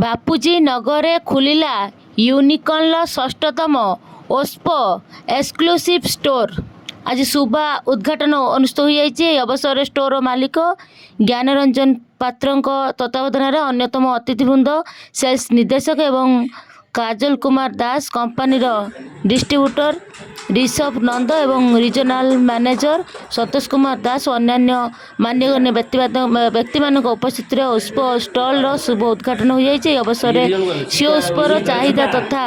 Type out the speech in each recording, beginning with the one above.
ବାପୁଜୀ ନଗରରେ ଖୋଲିଲା ୟୁନିକର୍ଣ୍ଣର ଷଷ୍ଠତମ Oppo exclusive store. ଆଜି ଶୁଭ ଉଦ୍ଘାଟନ ଅନୁଷ୍ଠିତ ହୋଇଯାଇଛି। ଏହି ଅବସରରେ ଷ୍ଟୋରର ମାଲିକ ଜ୍ଞାନରଞ୍ଜନ ପାତ୍ରଙ୍କ ତତ୍ତ୍ୱାବଧାନରେ ଅନ୍ୟତମ ଅତିଥିବୃନ୍ଦ, ସେଲ୍ସ ନିର୍ଦ୍ଦେଶକ ଏବଂ କାଜଲ କୁମାର ଦାସ, କମ୍ପାନୀର ଡିଷ୍ଟ୍ରିବ୍ୟୁଟର ରିଷଭ ନନ୍ଦ ଏବଂ ରିଜନାଲ ମ୍ୟାନେଜର ସତୋଷ କୁମାର ଦାସ ଓ ଅନ୍ୟାନ୍ୟ ମାନ୍ୟଗଣ୍ୟ ବ୍ୟକ୍ତିମାନଙ୍କ ଉପସ୍ଥିତିରେ ଓପ୍ପୋ ଷ୍ଟୋରର ଶୁଭ ଉଦ୍ଘାଟନ ହୋଇଯାଇଛି। ଏହି ଅବସରରେ ସିଓ ଓପ୍ପୋର ଚାହିଦା ତଥା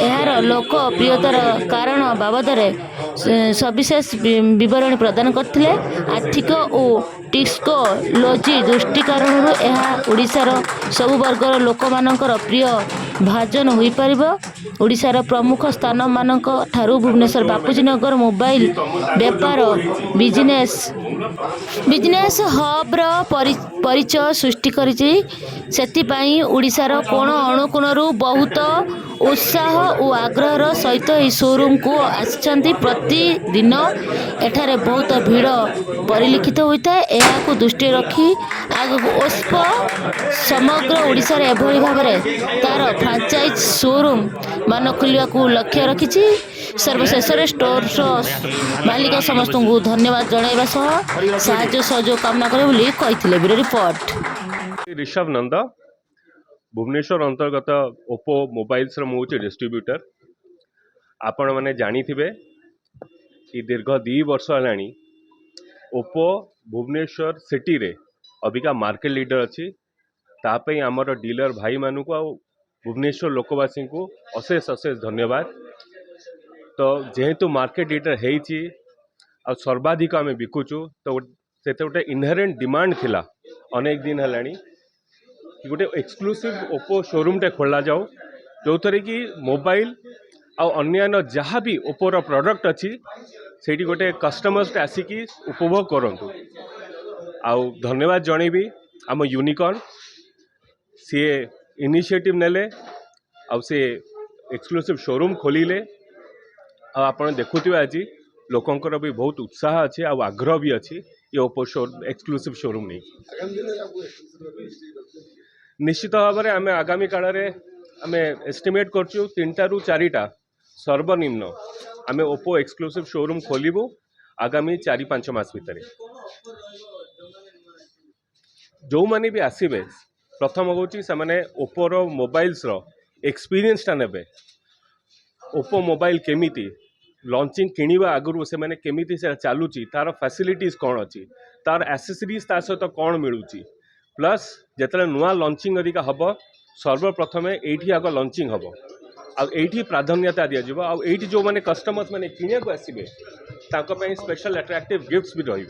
ଏହାର ଲୋକପ୍ରିୟତାର କାରଣ ବାବଦରେ ସବିଶେଷ ବିବରଣୀ ପ୍ରଦାନ କରିଥିଲେ। ଆର୍ଥିକ ଓ ଟେକ୍ନୋଲୋଜି ଦୃଷ୍ଟି କାରଣରୁ ଏହା ଓଡ଼ିଶାର ସବୁ ବର୍ଗର ଲୋକମାନଙ୍କର ପ୍ରିୟ ଭାଜନ ହୋଇପାରିବ। ଓଡ଼ିଶାର ପ୍ରମୁଖ ସ୍ଥାନମାନଙ୍କ ଠାରୁ ଭୁବନେଶ୍ୱର ବାପୁଜୀ ନଗର ମୋବାଇଲ ବେପାର ବିଜନେସ୍ ହବ୍ର ପରିଚୟ ସୃଷ୍ଟି କରିଛି। ସେଥିପାଇଁ ଓଡ଼ିଶାର କୋଣ ଅନୁକୋଣରୁ ବହୁତ ଉତ୍ସାହ ଓ ଆଗ୍ରହର ସହିତ ଏହି ସୋରୁମକୁ ଆସିଛନ୍ତି। ପ୍ରତିଦିନ ଏଠାରେ ବହୁତ ଭିଡ଼ ପରିଲକ୍ଷିତ ହୋଇଥାଏ। ଏହାକୁ ଦୃଷ୍ଟିରେ ରଖି ଆଗକୁ ଓପ୍ପୋ ସମଗ୍ର ଓଡ଼ିଶାରେ ଏଭଳି ଭାବରେ ତା'ର ଫ୍ରାଞ୍ଚାଇଜ ସୋରୁମ ମାନ ଖୋଲିବାକୁ ଲକ୍ଷ୍ୟ ରଖିଛି। ସର୍ବଶେଷରେ ଷ୍ଟୋରର ମାଲିକ ସମସ୍ତଙ୍କୁ ଧନ୍ୟବାଦ ଜଣାଇବା ସହ ସାହାଯ୍ୟ ସହଯୋଗ କାମନା କରିବେ ବୋଲି କହିଥିଲେ। Bureau report. ऋषभ नंद भुवनेश्वर अंतर्गत ओप्पो मोबाइल्स मु डिस्ट्रीब्यूटर। आपण मैंने जानी थे कि दीर्घ 2 वर्ष है ओप्पो भुवनेश्वर सिटी रे अबिका मार्केट लीडर अच्छी। तापई आमर डीलर भाई मानू आ भुवनेश्वर लोकवासी को अशेष अशेष धन्यवाद। तो जेहेतु मार्केट लीडर है सर्वाधिक आम बिकुचु तो से गोटे इनहेरेंट डिमांड थिला अनेक दिन है कि गोटे एक्सक्लूसिव ओप्पो शोरूम टे खोला जाओ जो थरे कि मोबाइल अन्य जहाँ भी ओप्पोर प्रोडक्ट अच्छी से गोटे कस्टमर्स आसिकी उपभोग करंतु। आउ धन्यवाद जनइबी आम यूनिकॉर्न सी इनिशिएटिव नेले आउ से एक्सक्लूसिव शोरूम खोलिले। आप देखुथिबे आज लोकंकर भी बहुत उत्साह अच्छी आग्रह भी अच्छी ये ओप्पो एक्सक्लूसिव शोरूम नहीं। निश्चित भाव में आम आगामी काल में आम एस्टिमेट करचु 3टा ରୁ 4टा सर्वनिम्न आम ओप्पो एक्सक्लूसिव शोरूम खोलू आगामी 4-5 मास भितर। जो मैंने भी आसबे प्रथम हूँ से मैंने ओप्पोर मोबाइल्स एक्सपीरियंसटा ने ओप्पो मोबाइल केमिति लॉन्चिंग किणवा आगु से मैंने केमिति से चलुची तार फैसिलिटीज कौन अच्छी तार एसेसरीज ता सहित कौन मिलूची प्लस जिते नुआ लॉन्चिंग अधिका हम सर्वप्रथम ये आग लॉन्चिंग हम आठी प्राधान्यता दिज्व आठी जो मैंने कस्टमर्स मैंने किणा आसबे स्पेशल अट्रैक्टिव गिफ्ट्स भी रही।